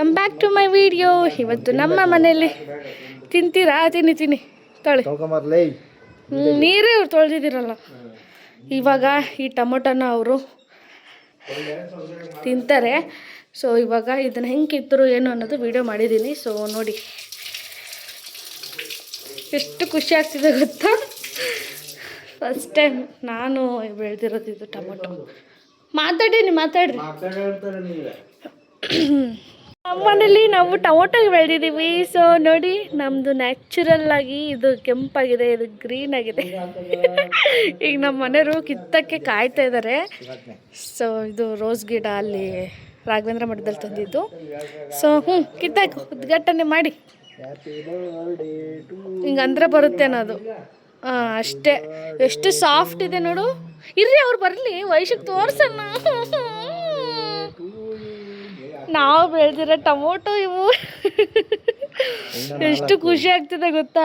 Welcome back to my video. ಇವತ್ತು ನಮ್ಮ ಮನೆಯಲ್ಲಿ ತಿಂತೀರಾ? ತಿನ್ನಿ ತೊಳಿ ನೀರೇ ಇವ್ರು ತೊಳೆದಿದ್ದೀರಲ್ಲ. ಇವಾಗ ಈ ಟೊಮೊಟೊನ ಅವರು ತಿಂತಾರೆ. ಸೊ ಇವಾಗ ಇದನ್ನು ಹೆಂಗೆ ಕಿತ್ತರು ಏನು ಅನ್ನೋದು ವಿಡಿಯೋ ಮಾಡಿದ್ದೀನಿ. ಸೊ ನೋಡಿ ಎಷ್ಟು ಖುಷಿ ಆಗ್ತಿದೆ ಗೊತ್ತಾ. ಫಸ್ಟ್ ಟೈಮ್ ನಾನು ಬೆಳೆದಿರೋದು ಇದು ಟೊಮೊಟೊ. ಮಾತಾಡ್ರಿ ನಮ್ಮ ಮನೇಲಿ ನಾವು ಟೊಮೊಟೊ ಬೆಳೆದಿದ್ದೀವಿ. ಸೊ ನೋಡಿ ನಮ್ಮದು ನ್ಯಾಚುರಲ್ ಆಗಿ ಇದು ಕೆಂಪಾಗಿದೆ, ಇದು ಗ್ರೀನ್ ಆಗಿದೆ. ಈಗ ನಮ್ಮ ಮನೆಯವರು ಕಿತ್ತಕ್ಕೆ ಕಾಯ್ತಾ ಇದ್ದಾರೆ. ಸೊ ಇದು ರೋಸ್ ಗಿಡ ಅಲ್ಲಿ ರಾಘವೇಂದ್ರ ಮಠದಲ್ಲಿ ತಂದಿದ್ದು. ಸೊ ಕಿತ್ತಾಕು, ಉದ್ಘಾಟನೆ ಮಾಡಿ ಹಿಂಗಂದ್ರೆ ಬರುತ್ತೇನೋ ಅದು. ಅಷ್ಟೇ. ಎಷ್ಟು ಸಾಫ್ಟ್ ಇದೆ ನೋಡು. ಇರ್ರಿ ಅವ್ರು ಬರಲಿ, ವಯಸ್ಸಿಗೆ ತೋರ್ಸೋಣ. ನಾವು ಬೆಳೆದಿರೋ ಟೊಮೊಟೊ ಇವು. ಎಷ್ಟು ಖುಷಿ ಆಗ್ತಿದೆ ಗೊತ್ತಾ.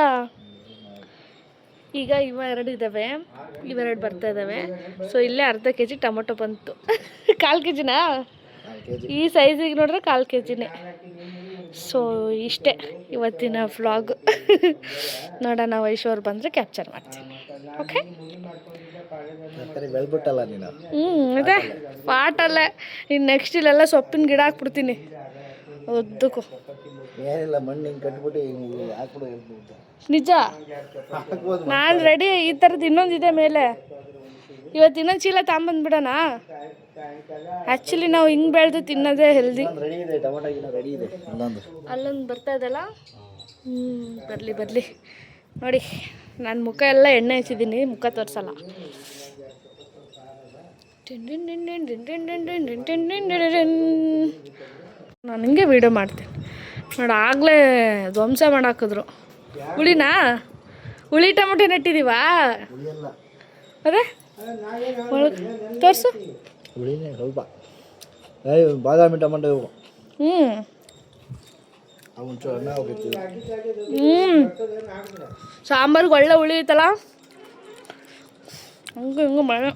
ಈಗ ಇವೆರಡು ಇದ್ದಾವೆ, ಇವೆರಡು ಬರ್ತಾ ಇದ್ದಾವೆ. ಸೊ ಇಲ್ಲೇ ಅರ್ಧ ಕೆಜಿ ಟೊಮೊಟೊ ಬಂತು. 1/4 ಕೆಜಿನಾ? ಈ ಸೈಜಿಗೆ ನೋಡ್ರೆ 1/4 ಕೆಜಿನೇ. ಸೊ ಇಷ್ಟೇ ಇವತ್ತಿನ ವ್ಲಾಗ್. ನೋಡೋಣ ವಯಸ್ಸವ್ರು ಬಂದರೆ ಕ್ಯಾಪ್ಚರ್ ಮಾಡ್ತೀನಿ. ಓಕೆ. ಅದೇ ಪಾಟಲ್ಲೇ. ಇನ್ನು ನೆಕ್ಸ್ಟ್ ಇಲ್ಲೆಲ್ಲ ಸೊಪ್ಪಿನ ಗಿಡ ಹಾಕ್ಬಿಡ್ತೀನಿ ಉದ್ದಕ್ಕೂ. ನಿಜ ನಾನು ರೆಡಿ. ಈ ಥರದ್ದು ಇನ್ನೊಂದಿದೆ ಮೇಲೆ. ಇವತ್ತು ಇನ್ನೊಂದು ಚೀಲ ತಗೊಂಬಂದ್ಬಿಡೋಣ. ಆ್ಯಕ್ಚುಲಿ ನಾವು ಹಿಂಗೆ ಬೆಳೆದು ತಿನ್ನೋದೇ ಹೆಲ್ದಿ. ಅಲ್ಲೊಂದು ಬರ್ತಾ ಇದೆಲ್ಲ. ಬರಲಿ ನೋಡಿ. ನಾನು ಮುಖ ಎಲ್ಲ ಎಣ್ಣೆ ಹಚ್ಚಿದ್ದೀನಿ, ಮುಖ ತೋರಿಸಲ್ಲ. ನಾನು ಹಿಂಗೆ ವೀಡಿಯೋ ಮಾಡ್ತೀನಿ ನೋಡಿ. ಆಗಲೇ ಧ್ವಂಸ ಮಾಡಾಕಿದ್ರು. ಹುಳಿ ಟೊಮೊಟೊ ನೆಟ್ಟಿದ್ದೀವಾ? ಅದೇ ತೋರಿಸು. ಸ್ವಲ್ಪ ಬಾದಾಮಿ ಟೊಮೊಟೊ. ಸಾಂಬಾರ್ಗೆ ಒಳ್ಳೆ ಹುಳಿ ಐತಲ್ಲ. ಹಂಗೆ ಹಿಂಗೆ ಮಳೆ